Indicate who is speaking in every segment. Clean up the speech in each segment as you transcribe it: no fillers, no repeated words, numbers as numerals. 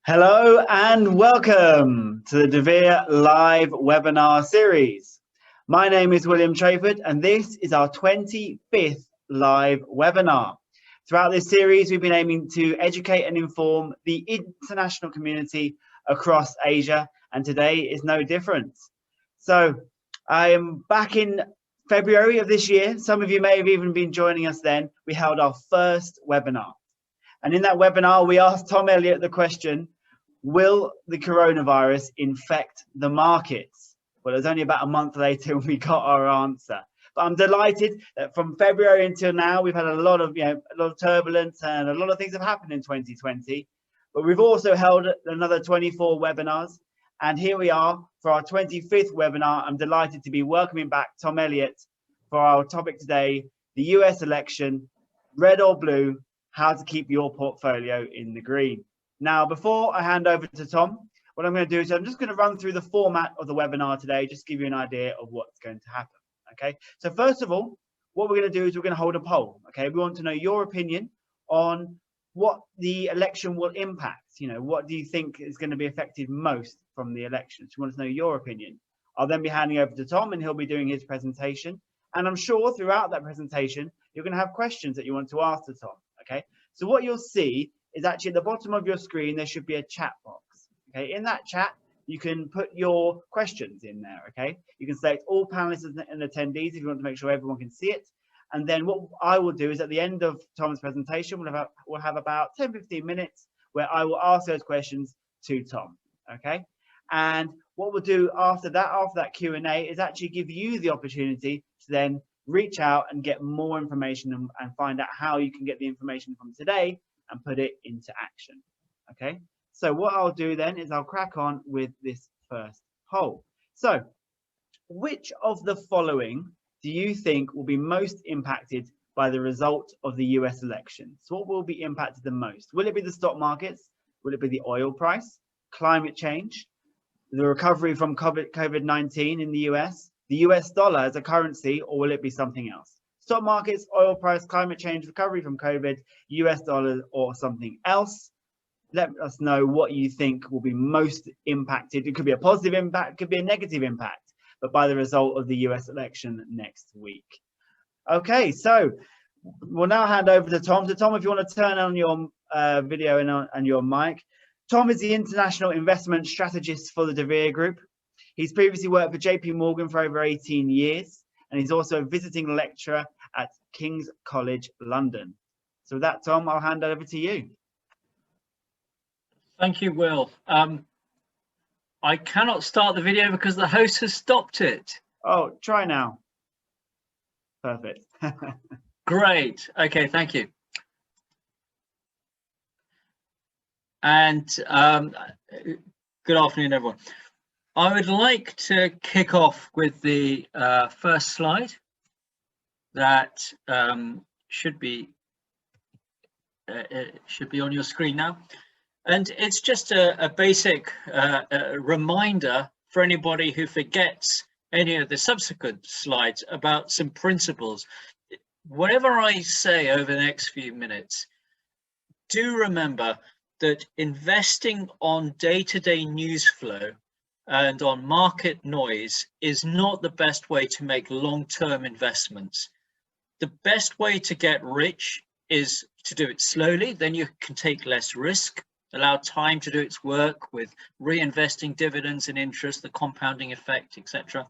Speaker 1: Hello and welcome to the deVere live webinar series. My name is William Trayford and this is our 25th live webinar. Throughout this series, we've been aiming to educate and inform the international community across Asia, and today is no different. So I am back in February of this year. Some of you may have even been joining us then. We held our first webinar. And in that webinar, we asked Tom Elliott the question, will the coronavirus infect the markets? Well, it was only about a month later when we got our answer. But I'm delighted that from February until now, we've had a lot of turbulence and a lot of things have happened in 2020. But we've also held another 24 webinars. And here we are for our 25th webinar. I'm delighted to be welcoming back Tom Elliott for our topic today, the US election, red or blue, how to keep your portfolio in the green. Now, before I hand over to Tom, what I'm going to do is I'm just going to run through the format of the webinar today, just to give you an idea of what's going to happen. Okay, so first of all, what we're going to do is we're going to hold a poll. Okay, we want to know your opinion on what the election will impact. You know, what do you think is going to be affected most from the election? So we want to know your opinion. I'll then be handing over to Tom and he'll be doing his presentation. And I'm sure throughout that presentation, you're going to have questions that you want to ask to Tom. Okay, so what you'll see is actually at the bottom of your screen, there should be a chat box. Okay, in that chat, you can put your questions in there. Okay, you can select all panelists and attendees if you want to make sure everyone can see it. And then what I will do is at the end of Tom's presentation, we'll have about 10-15 minutes where I will ask those questions to Tom. Okay, and what we'll do after that Q&A is actually give you the opportunity to then reach out and get more information and find out how you can get the information from today and put it into action. Okay, so what I'll do then is I'll crack on with this first poll. So which of the following do you think will be most impacted by the result of the US election? So what will be impacted the most? Will it be the stock markets? Will it be the oil price, climate change, the recovery from COVID-19 in the US, the US dollar as a currency, or will it be something else? Stock markets, oil price, climate change, recovery from COVID, US dollar, or something else. Let us know what you think will be most impacted. It could be a positive impact, it could be a negative impact, but by the result of the US election next week. Okay, so we'll now hand over to Tom. So Tom, if you want to turn on your video and your mic. Tom is the international investment strategist for the deVere Group. He's previously worked for JP Morgan for over 18 years, and he's also a visiting lecturer at King's College London. So with that, Tom, I'll hand over to you.
Speaker 2: Thank you, Will. I cannot start the video because the host has stopped it.
Speaker 1: Oh, try now. Perfect.
Speaker 2: Great. Okay, thank you. And good afternoon, everyone. I would like to kick off with the first slide that should be on your screen now. And it's just a basic reminder for anybody who forgets any of the subsequent slides about some principles. Whatever I say over the next few minutes, do remember that investing on day-to-day news flow and on market noise is not the best way to make long-term investments. The best way to get rich is to do it slowly, then you can take less risk, allow time to do its work with reinvesting dividends and interest, the compounding effect, etc.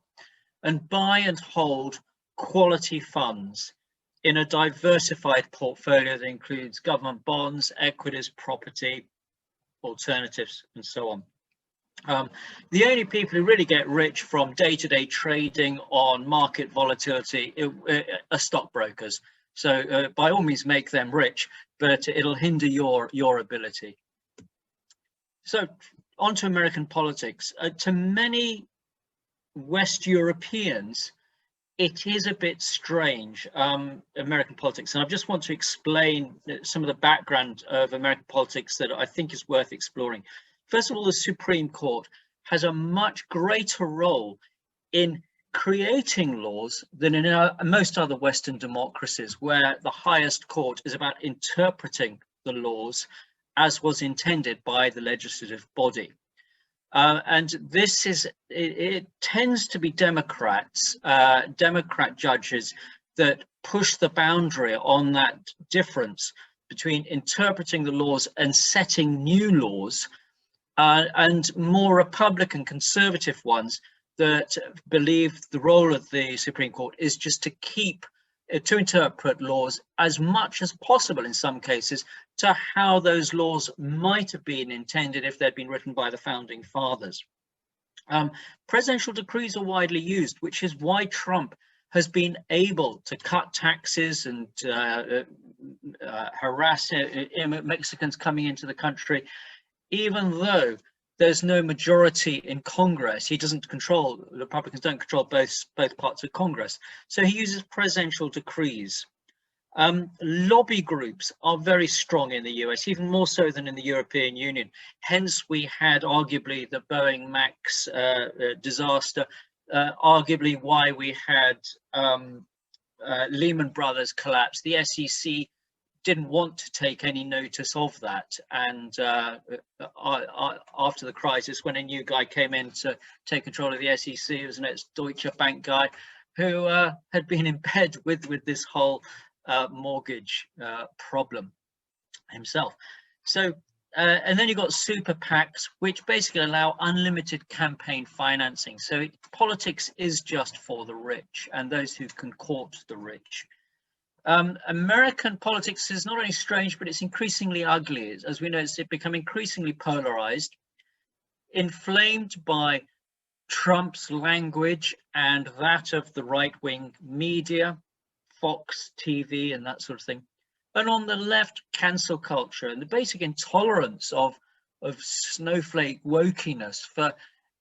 Speaker 2: And buy and hold quality funds in a diversified portfolio that includes government bonds, equities, property, alternatives, and so on. The only people who really get rich from day-to-day trading on market volatility are stockbrokers. So by all means make them rich, but it'll hinder your ability. So on to American politics. To many West Europeans, it is a bit strange, American politics. And I just want to explain some of the background of American politics that I think is worth exploring. First of all, the Supreme Court has a much greater role in creating laws than in most other Western democracies, where the highest court is about interpreting the laws as was intended by the legislative body. And this is, it tends to be Democrats, Democrat judges that push the boundary on that difference between interpreting the laws and setting new laws, and more Republican conservative ones that believe the role of the Supreme Court is just to interpret laws as much as possible in some cases to how those laws might have been intended if they'd been written by the founding fathers. Presidential decrees are widely used, which is why Trump has been able to cut taxes and harass Mexicans coming into the country, even though there's no majority in Congress. He doesn't control, the Republicans don't control both parts of Congress. So he uses presidential decrees. Lobby groups are very strong in the US, even more so than in the European Union. Hence, we had arguably the Boeing Max disaster, arguably why we had Lehman Brothers collapse. The SEC didn't want to take any notice of that, and after the crisis, when a new guy came in to take control of the SEC, it was an ex-Deutsche Bank guy who had been in bed with this whole mortgage problem himself. So and then you've got super PACs, which basically allow unlimited campaign financing. So politics is just for the rich and those who can court the rich. American politics is not only strange, but it's increasingly ugly. As we know, it's become increasingly polarized, inflamed by Trump's language and that of the right-wing media, Fox TV and that sort of thing. And on the left, cancel culture and the basic intolerance of snowflake wokeness for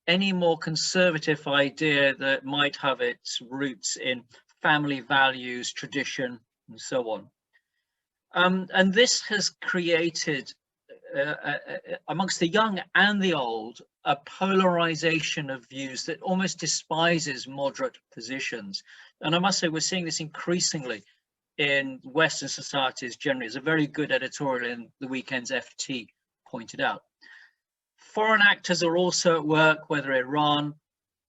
Speaker 2: any more conservative idea that might have its roots in family values, tradition, and so on. And this has created, amongst the young and the old, a polarization of views that almost despises moderate positions. And I must say, we're seeing this increasingly in Western societies generally. It's a very good editorial in the weekend's FT pointed out. Foreign actors are also at work, whether Iran,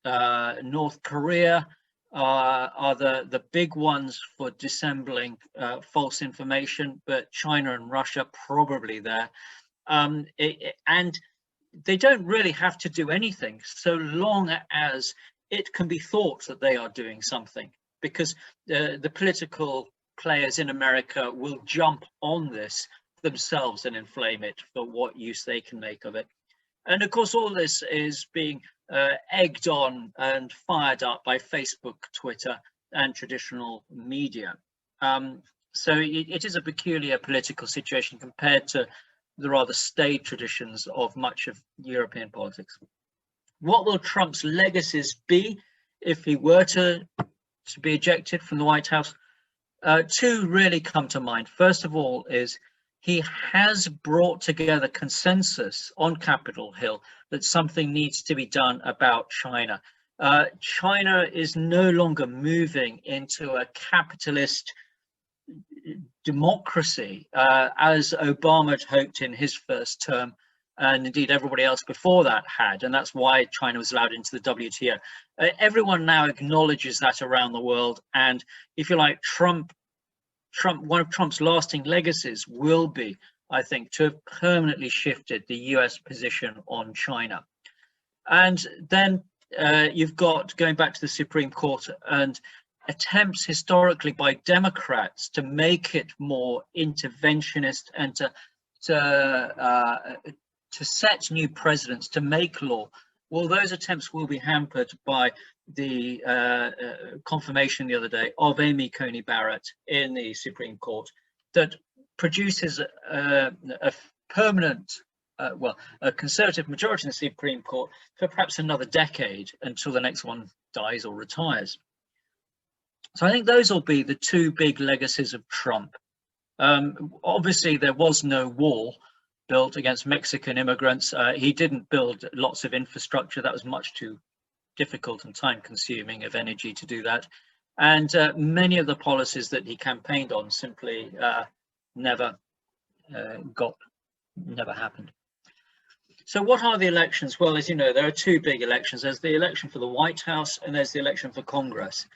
Speaker 2: North Korea, are the big ones for dissembling false information, but China and Russia probably there. And they don't really have to do anything so long as it can be thought that they are doing something, because the political players in America will jump on this themselves and inflame it for what use they can make of it. And of course, all this is being egged on and fired up by Facebook, Twitter, and traditional media. So it is a peculiar political situation compared to the rather staid traditions of much of European politics. What will Trump's legacies be if he were to be ejected from the White House? Two really come to mind. First of all is he has brought together consensus on Capitol Hill that something needs to be done about China. China is no longer moving into a capitalist democracy, as Obama had hoped in his first term, and indeed everybody else before that had, and that's why China was allowed into the WTO. Everyone now acknowledges that around the world, and if you like, one of Trump's lasting legacies will be, I think, to have permanently shifted the US position on China. And then you've got, going back to the Supreme Court, and attempts historically by Democrats to make it more interventionist and to set new precedents, to make law. Well, those attempts will be hampered by the confirmation the other day of Amy Coney Barrett in the Supreme Court that produces a permanent, a conservative majority in the Supreme Court for perhaps another decade until the next one dies or retires. So I think those will be the two big legacies of Trump. Obviously, there was no wall built against Mexican immigrants. He didn't build lots of infrastructure. That was much too difficult and time consuming of energy to do that. And many of the policies that he campaigned on simply never got Never happened. So what are the elections? Well, as you know, there are two big elections. There's the election for the White House and there's the election for Congress.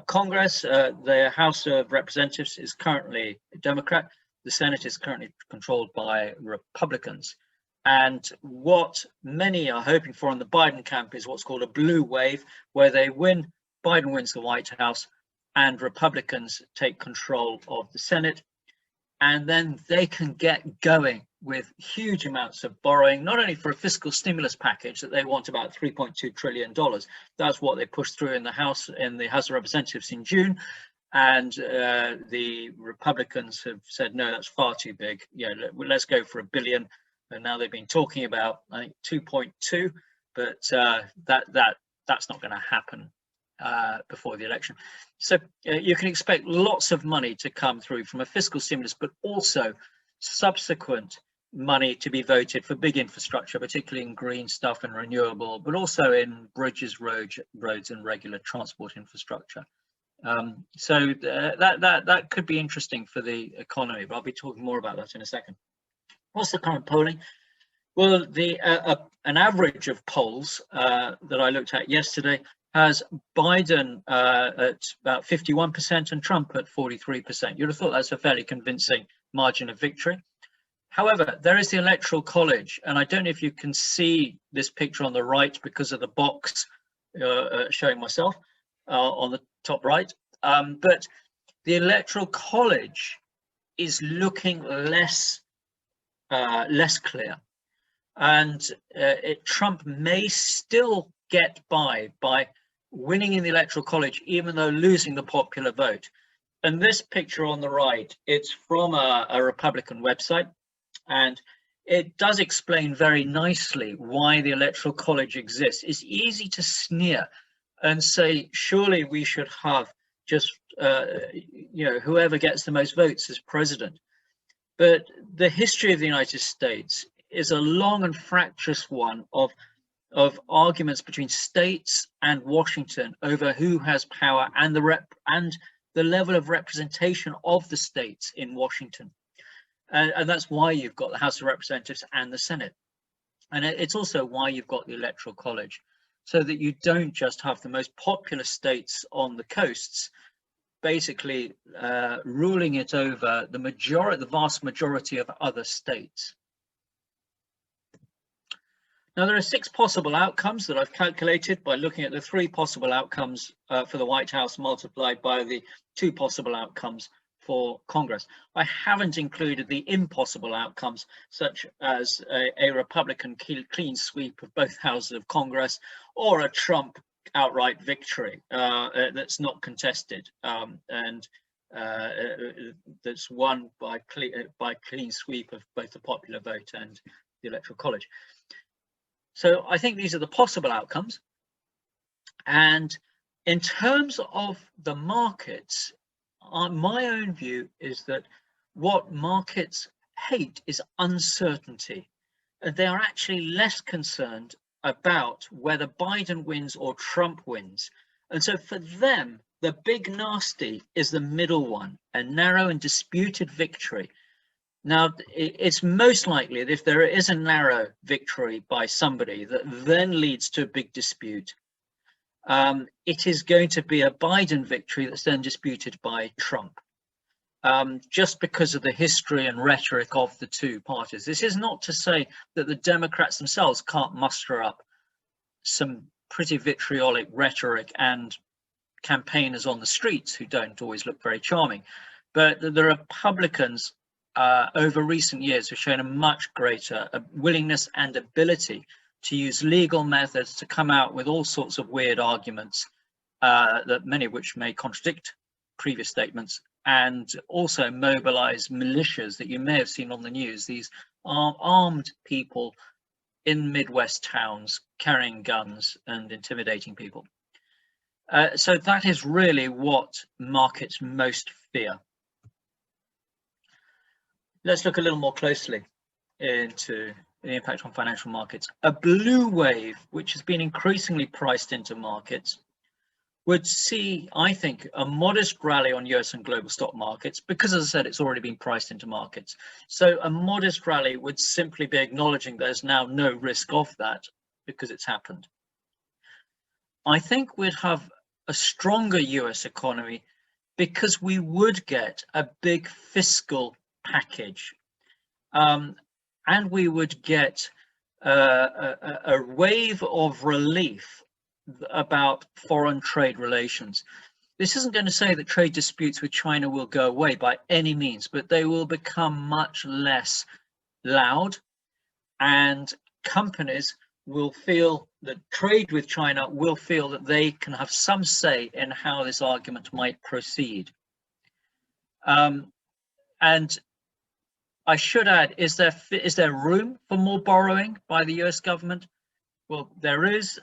Speaker 2: Congress, the House of Representatives is currently Democrat. The Senate is currently controlled by Republicans. And what many are hoping for in the Biden camp is what's called a blue wave, where they win, Biden wins the White House, and Republicans take control of the Senate. And then they can get going with huge amounts of borrowing, not only for a fiscal stimulus package that they want about $3.2 trillion. That's what they pushed through in the House of Representatives in June. And the Republicans have said, no, that's far too big. Yeah, let's go for $1 billion. And now they've been talking about, I think, 2.2, but that's not going to happen before the election. So you can expect lots of money to come through from a fiscal stimulus, but also subsequent money to be voted for big infrastructure, particularly in green stuff and renewable, but also in bridges, roads and regular transport infrastructure. So that could be interesting for the economy, but I'll be talking more about that in a second. What's the current polling? Well, an average of polls that I looked at yesterday has Biden at about 51% and Trump at 43%. You'd have thought that's a fairly convincing margin of victory. However, there is the Electoral College, and I don't know if you can see this picture on the right because of the box showing myself on the top right. But the Electoral College is looking less clear, and Trump may still get by winning in the Electoral College, even though losing the popular vote. And this picture on the right, it's from a Republican website, and it does explain very nicely why the Electoral College exists. It's easy to sneer and say, surely we should have just whoever gets the most votes as president. But the history of the United States is a long and fractious one of arguments between states and Washington over who has power and the level of representation of the states in Washington. And that's why you've got the House of Representatives and the Senate. And it's also why you've got the Electoral College, so that you don't just have the most popular states on the coasts basically ruling it over the vast majority of other states. Now, there are 6 possible outcomes that I've calculated by looking at the 3 possible outcomes for the White House multiplied by the 2 possible outcomes for Congress. I haven't included the impossible outcomes, such as a Republican clean sweep of both houses of Congress, or a Trump outright victory that's not contested and that's won by clean sweep of both the popular vote and the Electoral College. So I think these are the possible outcomes. And in terms of the markets, my own view is that what markets hate is uncertainty. And they are actually less concerned about whether Biden wins or Trump wins. And so for them, the big nasty is the middle one, a narrow and disputed victory. Now, it's most likely that if there is a narrow victory by somebody that then leads to a big dispute, it is going to be a Biden victory that's then disputed by Trump, just because of the history and rhetoric of the two parties. This is not to say that the Democrats themselves can't muster up some pretty vitriolic rhetoric and campaigners on the streets who don't always look very charming, but the Republicans over recent years have shown a much greater willingness and ability to use legal methods to come out with all sorts of weird arguments, that many of which may contradict previous statements, and also mobilize militias that you may have seen on the news, these armed people in Midwest towns carrying guns and intimidating people. So that is really what markets most fear. Let's look a little more closely into the impact on financial markets. A blue wave, which has been increasingly priced into markets, would see, I think, a modest rally on US and global stock markets because, as I said, it's already been priced into markets. So a modest rally would simply be acknowledging there's now no risk of that because it's happened. I think we'd have a stronger US economy because we would get a big fiscal package, and we would get a wave of relief about foreign trade relations. This isn't going to say that trade disputes with China will go away by any means, but they will become much less loud, and companies will feel that trade with China will feel that they can have some say in how this argument might proceed. And I should add, is there room for more borrowing by the US government? Well, there is.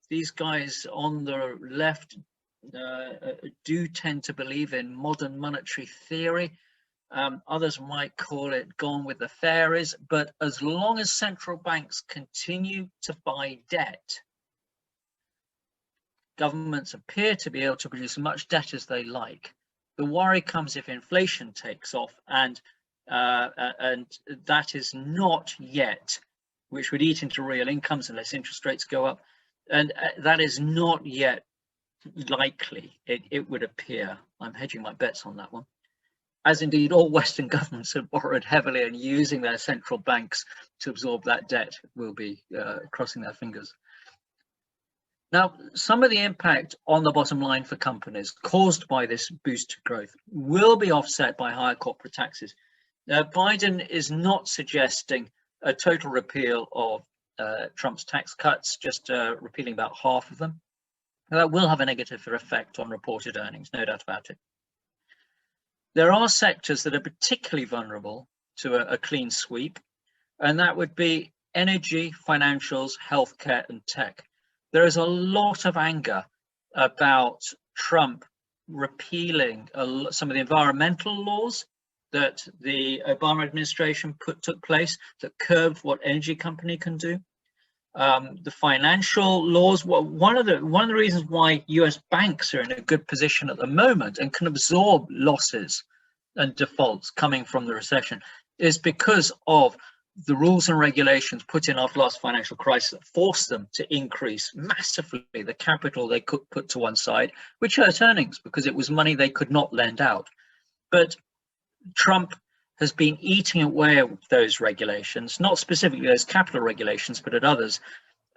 Speaker 2: These guys on the left do tend to believe in modern monetary theory. Others might call it gone with the fairies, but as long as central banks continue to buy debt, governments appear to be able to produce as much debt as they like. The worry comes if inflation takes off, and that is not yet, which would eat into real incomes unless interest rates go up, and that is not yet likely. It would appear. I'm hedging my bets on that one, as indeed all Western governments have borrowed heavily, and using their central banks to absorb that debt will be crossing their fingers. Now, some of the impact on the bottom line for companies caused by this boost to growth will be offset by higher corporate taxes. Biden is not suggesting a total repeal of Trump's tax cuts, just repealing about half of them. That will have a negative effect on reported earnings, no doubt about it. There are sectors that are particularly vulnerable to a clean sweep, and that would be energy, financials, healthcare, and tech. There is a lot of anger about Trump repealing some of the environmental laws that the Obama administration took place that curbed what energy company can do. The financial laws. One of the reasons why US banks are in a good position at the moment and can absorb losses and defaults coming from the recession is because of the rules and regulations put in after last financial crisis that forced them to increase massively the capital they could put to one side, which hurt earnings because it was money they could not lend out. But Trump has been eating away at those regulations, not specifically those capital regulations, but at others,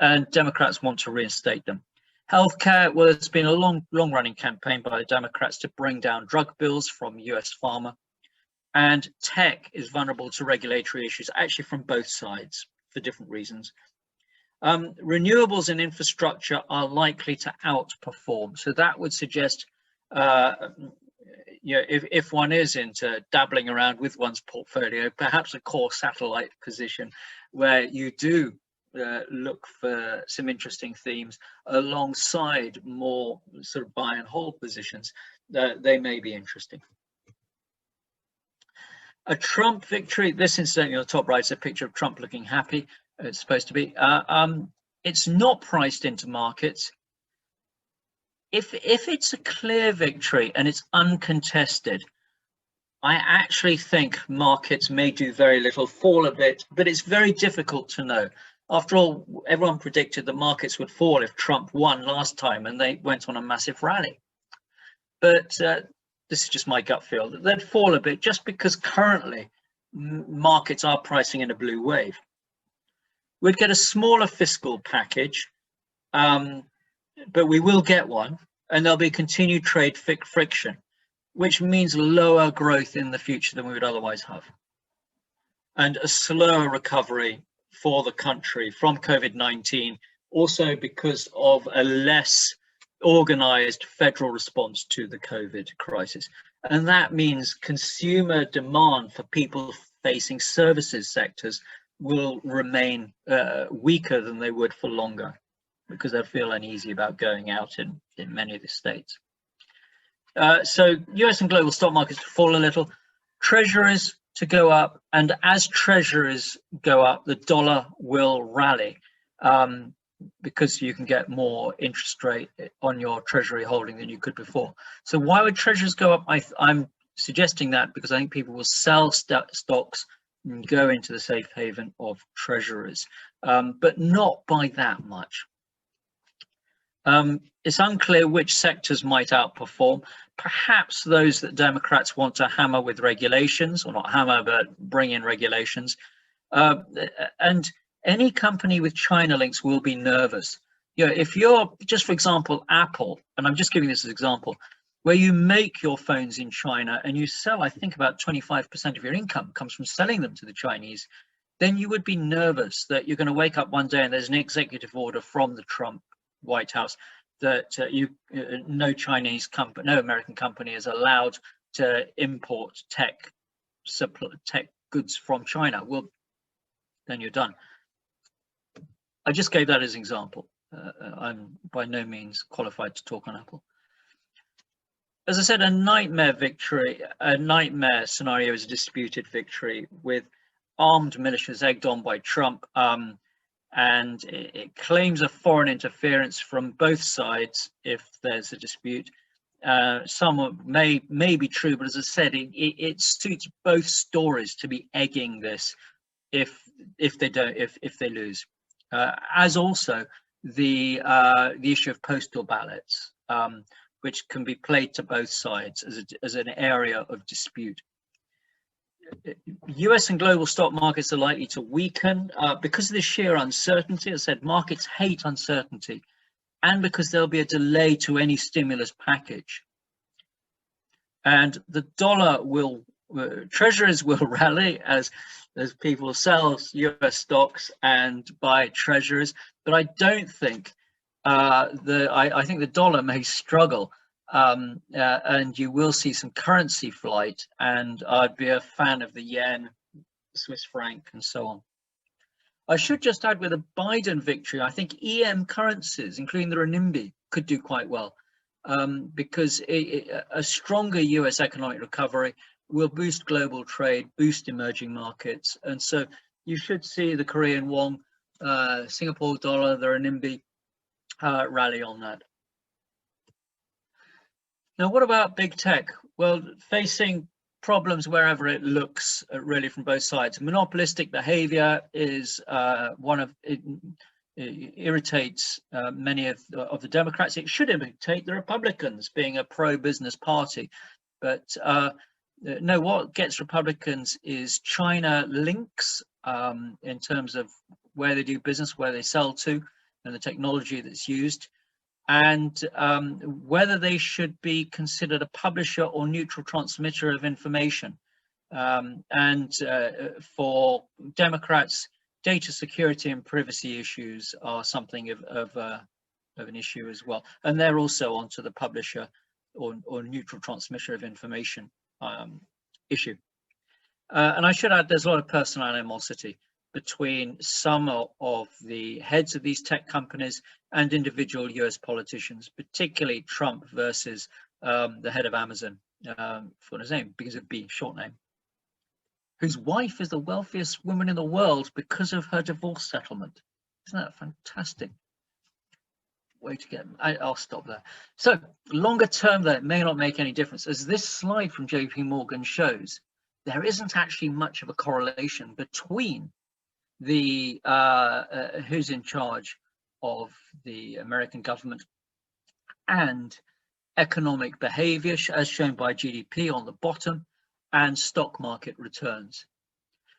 Speaker 2: and Democrats want to reinstate them. Healthcare, well, it's been a long-running campaign by the Democrats to bring down drug bills from US pharma. And tech is vulnerable to regulatory issues, actually from both sides for different reasons. Renewables and infrastructure are likely to outperform. So that would suggest, if one is into dabbling around with one's portfolio, perhaps a core satellite position where you do look for some interesting themes alongside more sort of buy and hold positions, they may be interesting. A Trump victory, this incidentally on the top right is a picture of Trump looking happy, it's supposed to be. It's not priced into markets. If it's a clear victory and it's uncontested, I actually think markets may do very little, fall a bit, but it's very difficult to know. After all, everyone predicted the markets would fall if Trump won last time, and they went on a massive rally. But this is just my gut feel, that they'd fall a bit just because currently markets are pricing in a blue wave. We'd get a smaller fiscal package, but we will get one, and there'll be continued trade friction, which means lower growth in the future than we would otherwise have, and a slower recovery for the country from COVID-19, also because of a less organized federal response to the COVID crisis. And that means consumer demand for people facing services sectors will remain weaker than they would for longer, because they'll feel uneasy about going out in many of the states. So US and global stock markets to fall a little, treasuries to go up, and as treasuries go up, the dollar will rally. because you can get more interest rate on your treasury holding than you could before. So why would treasuries go up? I'm suggesting that because I think people will sell stocks and go into the safe haven of treasuries, but not by that much. It's unclear which sectors might outperform. Perhaps those that Democrats want to hammer with regulations, or not hammer, but bring in regulations. And any company with China links will be nervous. You know, if you're, just for example, Apple, and I'm just giving this as an example, where you make your phones in China and you sell, I think about 25% of your income comes from selling them to the Chinese, then you would be nervous that you're going to wake up one day and there's an executive order from the Trump White House that no Chinese company, no American company is allowed to import tech goods from China. Well, then you're done. I just gave that as an example. I'm by no means qualified to talk on Apple. As I said, a nightmare scenario is a disputed victory with armed militias egged on by Trump, and it claims of foreign interference from both sides if there's a dispute. Some may be true, but as I said, it suits both stories to be egging this if they lose. As also the issue of postal ballots, which can be played to both sides as an area of dispute. US and global stock markets are likely to weaken because of the sheer uncertainty. As I said, markets hate uncertainty, and because there'll be a delay to any stimulus package. And the dollar will, treasuries will rally as people sell US stocks and buy treasuries, but I don't think I think the dollar may struggle, and you will see some currency flight, and I'd be a fan of the yen, Swiss franc, and so on. I should just add, with a Biden victory, I think EM currencies, including the renminbi, could do quite well, because a stronger US economic recovery will boost global trade, boost emerging markets, and so you should see the Korean won, Singapore dollar, the renminbi rally on that. Now, what about big tech? Well, facing problems wherever it looks, really, from both sides. Monopolistic behavior is it irritates many of the Democrats. It should irritate the Republicans, being a pro-business party. But no, what gets Republicans is China links in terms of where they do business, where they sell to, and the technology that's used, and whether they should be considered a publisher or neutral transmitter of information. For Democrats, data security and privacy issues are something of an issue as well, and they're also onto the publisher or neutral transmitter of information issue. And I should add, there's a lot of personal animosity between some of the heads of these tech companies and individual US politicians, particularly Trump versus the head of Amazon, for his name, because of B, short name, whose wife is the wealthiest woman in the world because of her divorce settlement. Isn't that fantastic? Way to get, I'll stop there. So longer term, though, it may not make any difference. As this slide from JP Morgan shows, there isn't actually much of a correlation between the who's in charge of the American government and economic behavior, as shown by GDP on the bottom, and stock market returns,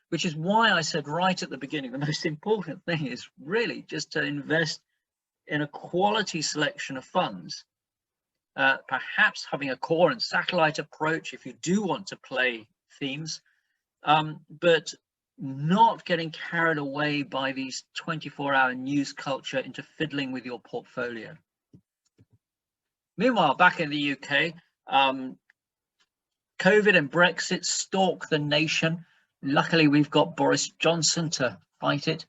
Speaker 2: which is why I said right at the beginning, the most important thing is really just to invest in a quality selection of funds, perhaps having a core and satellite approach if you do want to play themes, but not getting carried away by these 24-hour news culture into fiddling with your portfolio. Meanwhile, back in the UK, COVID and Brexit stalk the nation. Luckily, we've got Boris Johnson to fight it.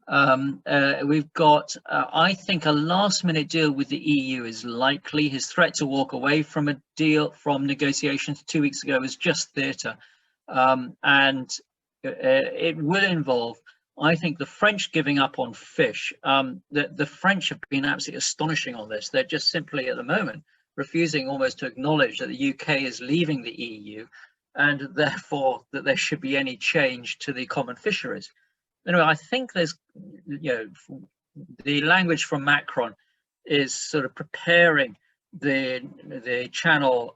Speaker 2: We've got, I think, a last-minute deal with the EU is likely. His threat to walk away from a deal from negotiations 2 weeks ago was just theatre. And it will involve I think the French giving up on fish, the French have been absolutely astonishing on this. They're just simply at the moment refusing almost to acknowledge that the UK is leaving the EU, and therefore that there should be any change to the common fisheries. Anyway, I think there's, the language from Macron is sort of preparing the Channel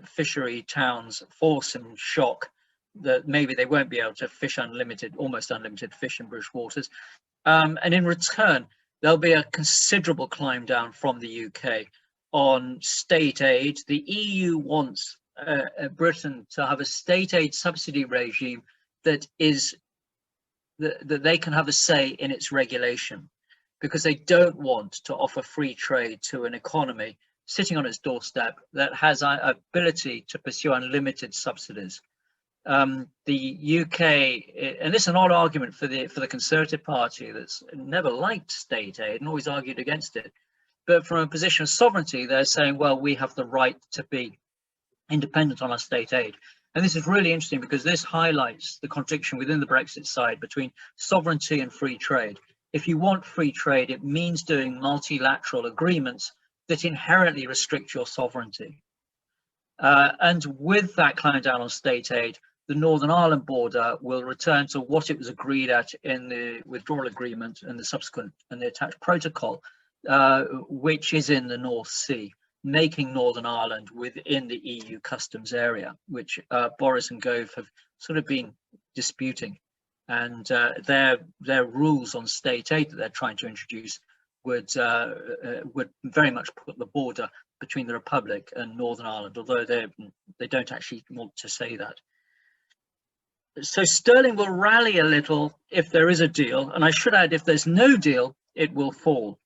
Speaker 2: fishery towns for some shock, that maybe they won't be able to fish almost unlimited fish in British waters. And in return, there'll be a considerable climb down from the UK on state aid. The EU wants Britain to have a state aid subsidy regime that they can have a say in its regulation, because they don't want to offer free trade to an economy sitting on its doorstep that has an ability to pursue unlimited subsidies. The UK, and this is an odd argument for the Conservative Party that's never liked state aid and always argued against it, but from a position of sovereignty, they're saying, well, we have the right to be independent on our state aid. And this is really interesting, because this highlights the contradiction within the Brexit side between sovereignty and free trade. If you want free trade, it means doing multilateral agreements that inherently restrict your sovereignty. And with that climb down on state aid, the Northern Ireland border will return to what it was agreed at in the withdrawal agreement and the subsequent and the attached protocol, which is in the North Sea, making Northern Ireland within the EU customs area, which Boris and Gove have sort of been disputing. And their rules on state aid that they're trying to introduce would very much put the border between the Republic and Northern Ireland, although they don't actually want to say that. So sterling will rally a little if there is a deal, and I should add, if there's no deal, it will fall.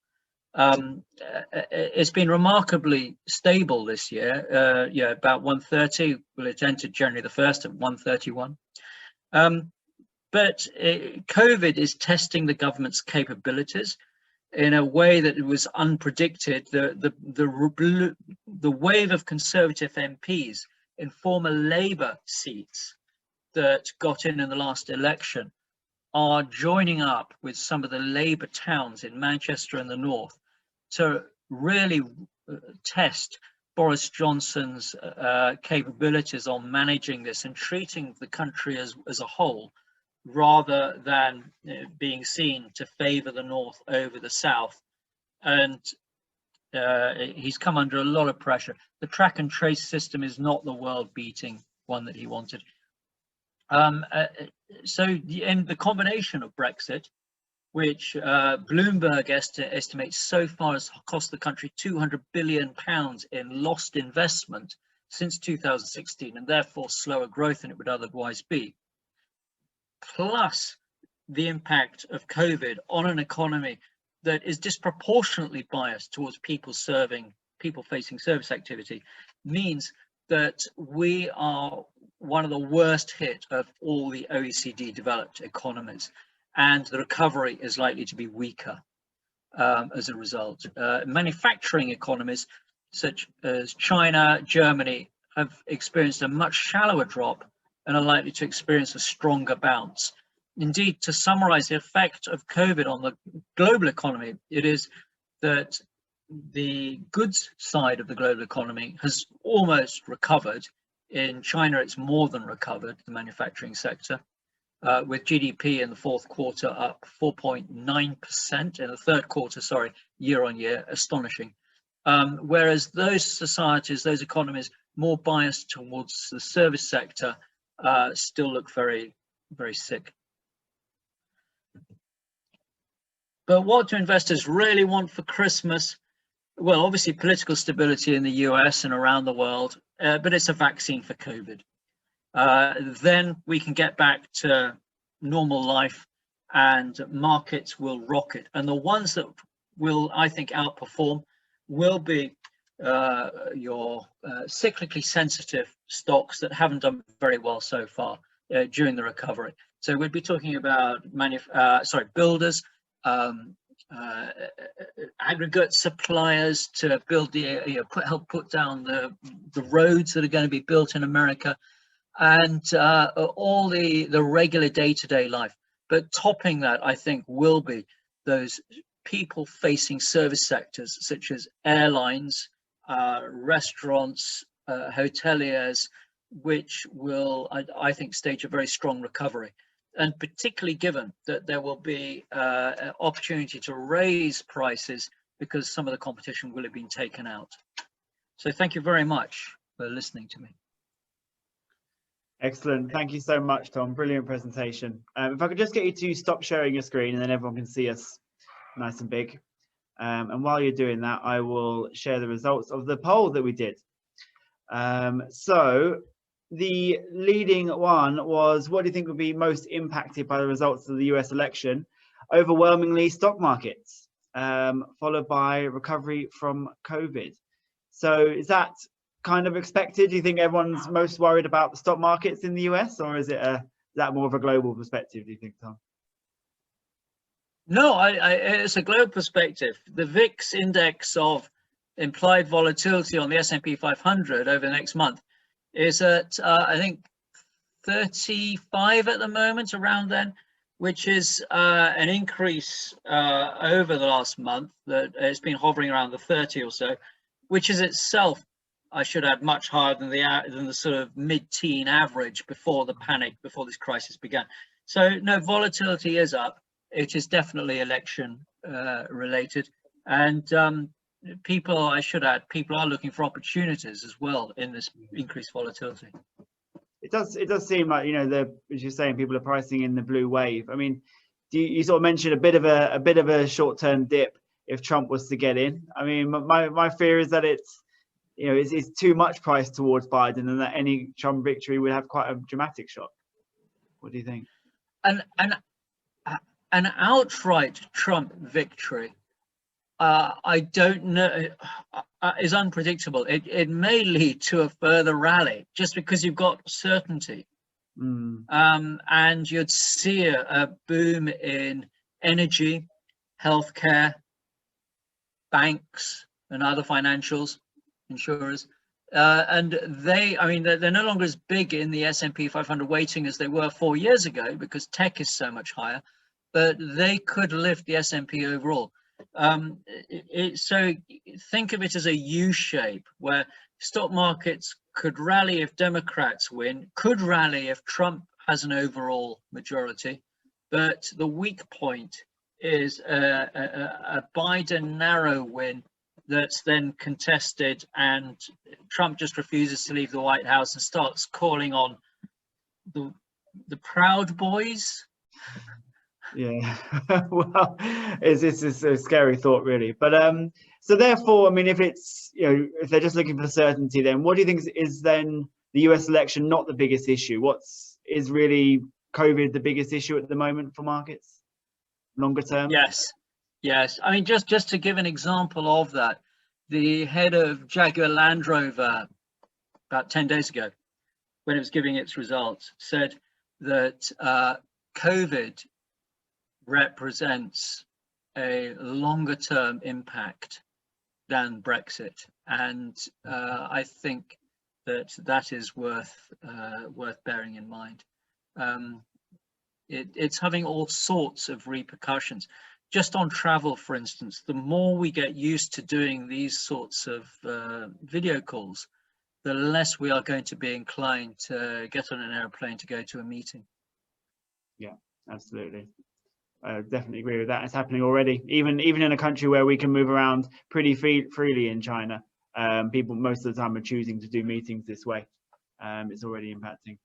Speaker 2: It's been remarkably stable this year. About 130. Well, it entered January the 1st at 131. But COVID is testing the government's capabilities in a way that it was unpredicted. The wave of Conservative MPs in former Labour seats that got in the last election are joining up with some of the Labour towns in Manchester and the North to really test Boris Johnson's capabilities on managing this and treating the country as a whole, rather than being seen to favour the North over the South. And he's come under a lot of pressure. The track and trace system is not the world-beating one that he wanted. So in the combination of Brexit, which Bloomberg estimates so far has cost the country £200 billion in lost investment since 2016, and therefore slower growth than it would otherwise be, plus the impact of COVID on an economy that is disproportionately biased towards people-facing service activity, means that we are one of the worst hit of all the OECD developed economies, and the recovery is likely to be weaker as a result. Manufacturing economies such as China, Germany have experienced a much shallower drop and are likely to experience a stronger bounce. Indeed, to summarize the effect of COVID on the global economy, it is that the goods side of the global economy has almost recovered. In China, it's more than recovered, the manufacturing sector, with GDP in the fourth quarter up 4.9%, in the third quarter, year on year, astonishing. Whereas those societies, those economies more biased towards the service sector, still look very, very sick. But what do investors really want for Christmas? Well, obviously political stability in the US and around the world, but it's a vaccine for COVID. Then we can get back to normal life and markets will rocket. And the ones that will, I think, outperform will be your cyclically sensitive stocks that haven't done very well so far during the recovery. So we'd be talking about builders, aggregate suppliers to build help put down the roads that are going to be built in America, and all the regular day-to-day life. But topping that, I think, will be those people-facing service sectors such as airlines, restaurants, hoteliers, which will, I think, stage a very strong recovery. And particularly given that there will be an opportunity to raise prices because some of the competition will have been taken out. So thank you very much for listening to me.
Speaker 1: Excellent. Thank you so much, Tom. Brilliant presentation. If I could just get you to stop sharing your screen and then everyone can see us nice and big. And while you're doing that, I will share the results of the poll that we did. So the leading one was, what do you think would be most impacted by the results of the US election? Overwhelmingly stock markets, followed by recovery from COVID. So is that kind of expected? Do you think everyone's most worried about the stock markets in the US, or is that more of a global perspective, do you think, Tom?
Speaker 2: No, it's a global perspective. The VIX index of implied volatility on the S&P 500 over the next month is at, I think, 35 at the moment, around then, which is an increase over the last month. That it's been hovering around the 30 or so, which is itself, I should add, much higher than the sort of mid-teen average before the panic, before this crisis began. So no, volatility is up. It is definitely election related, and people, I should add, people are looking for opportunities as well in this increased volatility.
Speaker 1: It does seem like, you know, as you're saying, people are pricing in the blue wave. I mean, you sort of mentioned a bit of a short-term dip if Trump was to get in. I mean, my fear is that it's too much price towards Biden, and that any Trump victory would have quite a dramatic shock. What do you think?
Speaker 2: An outright Trump victory, I don't know, is unpredictable. It may lead to a further rally just because you've got certainty. And you'd see a boom in energy, healthcare, banks, and other financials, insurers. And they're no longer as big in the S&P 500 weighting as they were 4 years ago because tech is so much higher, but they could lift the S&P overall. So think of it as a U-shape where stock markets could rally if Democrats win, could rally if Trump has an overall majority, but the weak point is a Biden narrow win that's then contested, and Trump just refuses to leave the White House and starts calling on the Proud Boys.
Speaker 1: Yeah, well, it's a scary thought, really. But so therefore, I mean, if it's, you know, if they're just looking for certainty, then what do you think is then the US election not the biggest issue? Is really COVID the biggest issue at the moment for markets, longer term?
Speaker 2: Yes. I mean, just to give an example of that, the head of Jaguar Land Rover about 10 days ago, when it was giving its results, said that COVID represents a longer term impact than Brexit, and I think that is worth bearing in mind. It's having all sorts of repercussions. Just on travel, for instance, the more we get used to doing these sorts of video calls, the less we are going to be inclined to get on an airplane to go to a meeting.
Speaker 1: Yeah, absolutely. I definitely agree with that. It's happening already. Even in a country where we can move around pretty freely in China, people most of the time are choosing to do meetings this way. It's already impacting.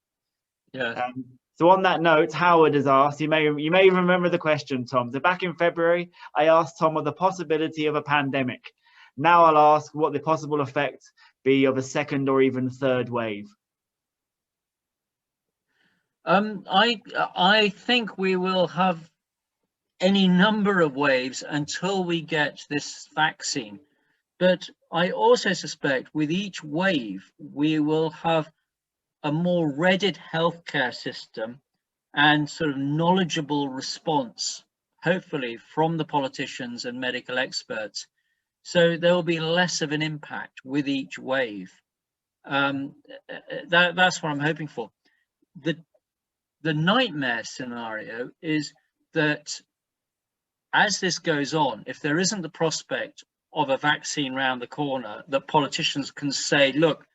Speaker 2: Yeah.
Speaker 1: So on that note, Howard has asked, you may remember the question, Tom. So back in February, I asked Tom of the possibility of a pandemic. Now I'll ask what the possible effect be of a second or even third wave.
Speaker 2: I think we will have any number of waves until we get this vaccine. But I also suspect with each wave, we will have a more readied healthcare system and sort of knowledgeable response, hopefully from the politicians and medical experts. So there will be less of an impact with each wave. That's what I'm hoping for. the nightmare scenario is that as this goes on, if there isn't the prospect of a vaccine round the corner, that politicians can say, look,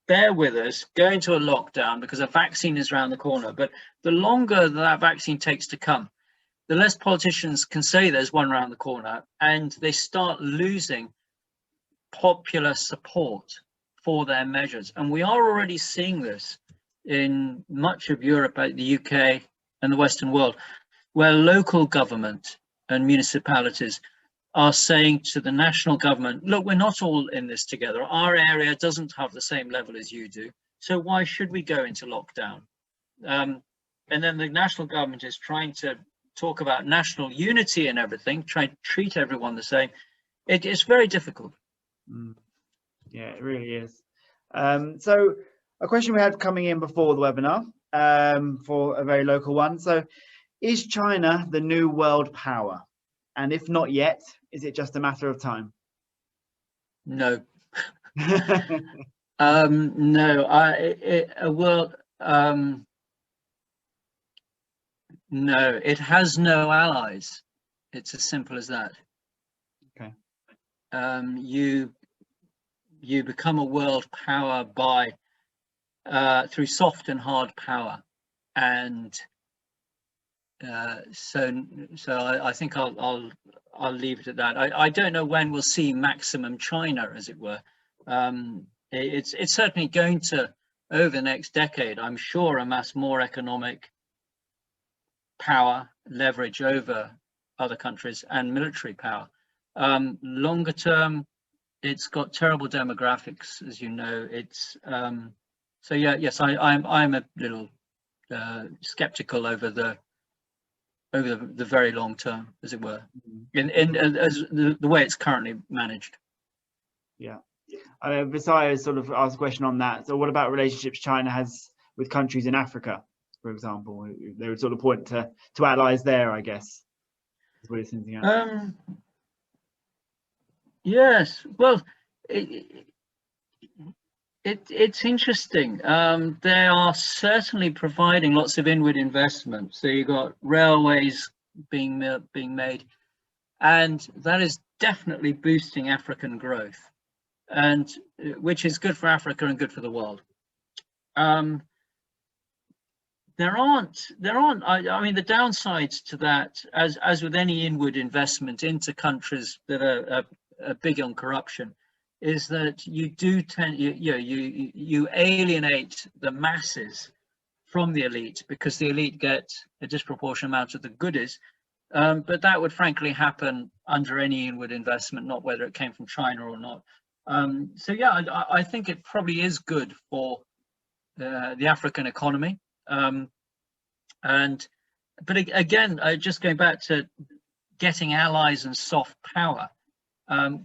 Speaker 2: bear with us, go into a lockdown because a vaccine is around the corner. But the longer that vaccine takes to come, the less politicians can say there's one around the corner, and they start losing popular support for their measures. And we are already seeing this in much of Europe, the UK and the Western world, where local government and municipalities are saying to the national government, look, we're not all in this together. Our area doesn't have the same level as you do. So why should we go into lockdown? And then the national government is trying to talk about national unity and everything, trying to treat everyone the same. It's very difficult.
Speaker 1: Yeah, it really is. So a question we had coming in before the webinar, for a very local one. So is China the new world power? And if not yet, is it just a matter of time?
Speaker 2: No. No, it has no allies. It's as simple as that.
Speaker 1: Okay.
Speaker 2: You become a world power by through soft and hard power, and so I think I'll leave it at that. I don't know when we'll see maximum China, as it were. It's certainly going to, over the next decade, I'm sure, amass more economic power, leverage over other countries, and military power. Longer term, it's got terrible demographics, as you know. It's so yeah, yes, I'm a little skeptical over the very long term, as it were, as the way it's currently managed.
Speaker 1: Yeah. Besides, sort of ask a question on that. So, what about relationships China has with countries in Africa, for example? They would sort of point to allies there, I guess. Is what it's hinting at.
Speaker 2: Yes. Well, it's interesting. They are certainly providing lots of inward investment. So you've got railways being made, and that is definitely boosting African growth, and which is good for Africa and good for the world. There aren't. I mean, the downsides to that, as with any inward investment into countries that are big on corruption, is that you do tend, you alienate the masses from the elite, because the elite get a disproportionate amount of the goodies. But that would frankly happen under any inward investment, not whether it came from China or not. So yeah, I think it probably is good for the African economy. But again, just going back to getting allies and soft power,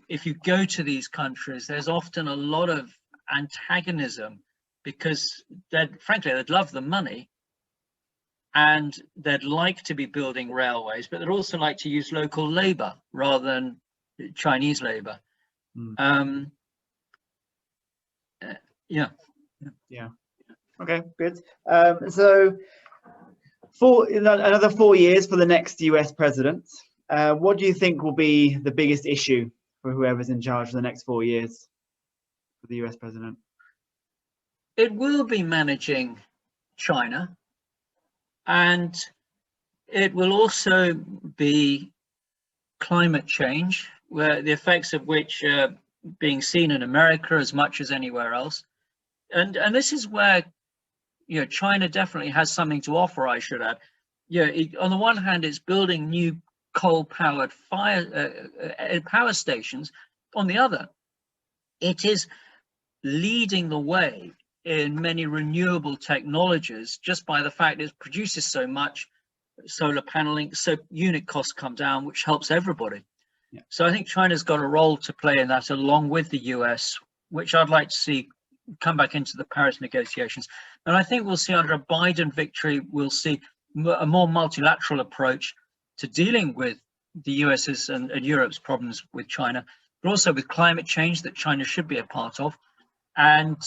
Speaker 2: if you go to these countries, there's often a lot of antagonism, because frankly, they'd love the money and they'd like to be building railways, but they'd also like to use local labor rather than Chinese labor. Yeah.
Speaker 1: Okay, good. So for another 4 years for the next US president, what do you think will be the biggest issue for whoever's in charge for the next 4 years for the US president?
Speaker 2: It will be managing China, and it will also be climate change, where the effects of which are being seen in America as much as anywhere else. And this is where China definitely has something to offer, I should add. On the one hand, it's building new coal-powered power stations. On the other, it is leading the way in many renewable technologies, just by the fact it produces so much solar paneling, so unit costs come down, which helps everybody.
Speaker 1: Yeah.
Speaker 2: So I think China's got a role to play in that, along with the US, which I'd like to see come back into the Paris negotiations. And I think we'll see under a Biden victory, we'll see a more multilateral approach to dealing with the US's and Europe's problems with China, but also with climate change that China should be a part of. And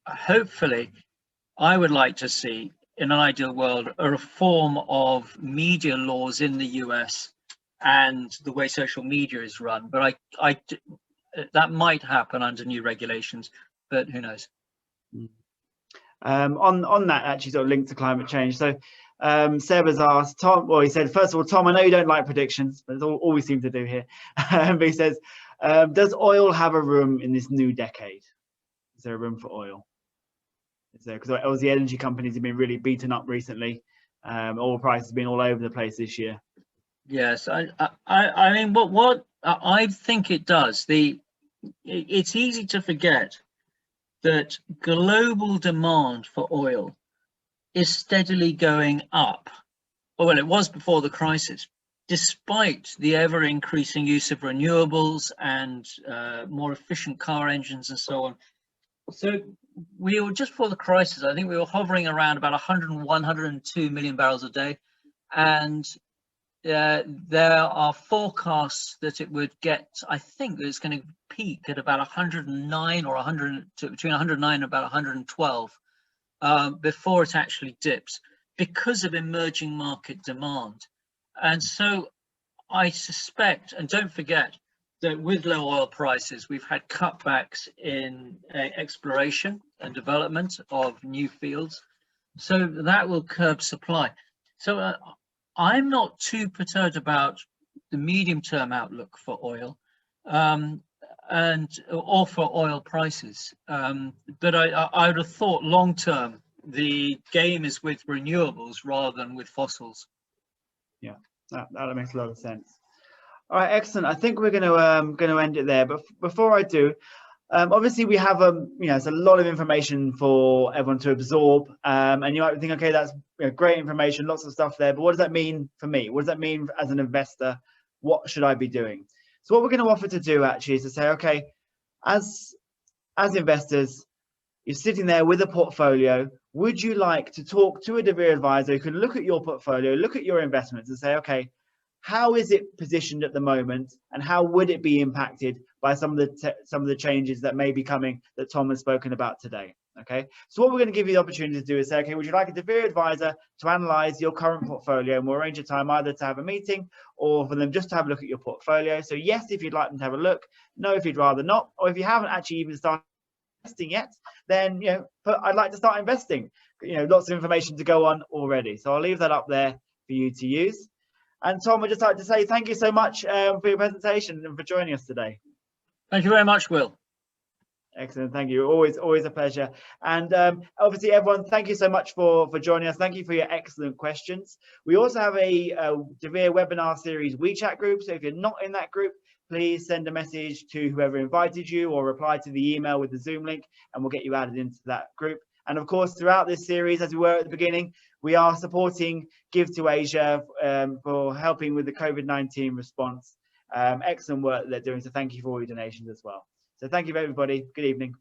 Speaker 2: hopefully I would like to see, in an ideal world, a reform of media laws in the US and the way social media is run. But that might happen under new regulations, but who knows?
Speaker 1: On that, actually, sort of linked to climate change. So Seb has asked Tom. Well, he said, first of all, Tom, I know you don't like predictions, but it's all we seem to do here. But he says, does oil have a room in this new decade? Is there a room for oil? Is there? Because obviously energy companies have been really beaten up recently. Oil prices have been all over the place this year.
Speaker 2: Yes, I mean, what I think it does. It's easy to forget that global demand for oil is steadily going up. Well, it was before the crisis, despite the ever increasing use of renewables and more efficient car engines and so on. So we were just before the crisis, I think we were hovering around about 101, 102 million barrels a day. And there are forecasts that it would get, I think that it's going to peak at about 109 or 100, between 109 and about 112 before it actually dips because of emerging market demand. And so I suspect, and don't forget, that with low oil prices, we've had cutbacks in exploration and development of new fields. So that will curb supply. So I'm not too perturbed about the medium-term outlook for oil or for oil prices. But I would have thought long-term, the game is with renewables rather than with fossils. Yeah,
Speaker 1: that makes a lot of sense. All right, excellent. I think we're going to end it there. But before I do, obviously we have it's a lot of information for everyone to absorb, and you might think, okay, that's great information, lots of stuff there, but what does that mean for me? What does that mean as an investor? What should I be doing? So what we're going to offer to do actually is to say, okay, as investors, you're sitting there with a portfolio. Would you like to talk to a deVere advisor who can look at your portfolio, look at your investments and say, okay, how is it positioned at the moment, and how would it be impacted by some of the changes that may be coming that Tom has spoken about today? Okay, so what we're going to give you the opportunity to do is say, okay, would you like a deVere advisor to analyze your current portfolio, and we'll arrange a time either to have a meeting or for them just to have a look at your portfolio. So yes, if you'd like them to have a look, no, if you'd rather not, or if you haven't actually even started investing yet, then but I'd like to start investing. Lots of information to go on already. So I'll leave that up there for you to use. And Tom, I'd just like to say thank you so much for your presentation and for joining us today.
Speaker 2: Thank you very much, Will.
Speaker 1: Excellent. Thank you. Always a pleasure. And obviously, everyone, thank you so much for joining us. Thank you for your excellent questions. We also have a deVere webinar series WeChat group. So if you're not in that group, please send a message to whoever invited you or reply to the email with the Zoom link, and we'll get you added into that group. And of course, throughout this series, as we were at the beginning, we are supporting Give to Asia for helping with the COVID-19 response. Excellent work they're doing. So thank you for all your donations as well. So thank you, everybody. Good evening.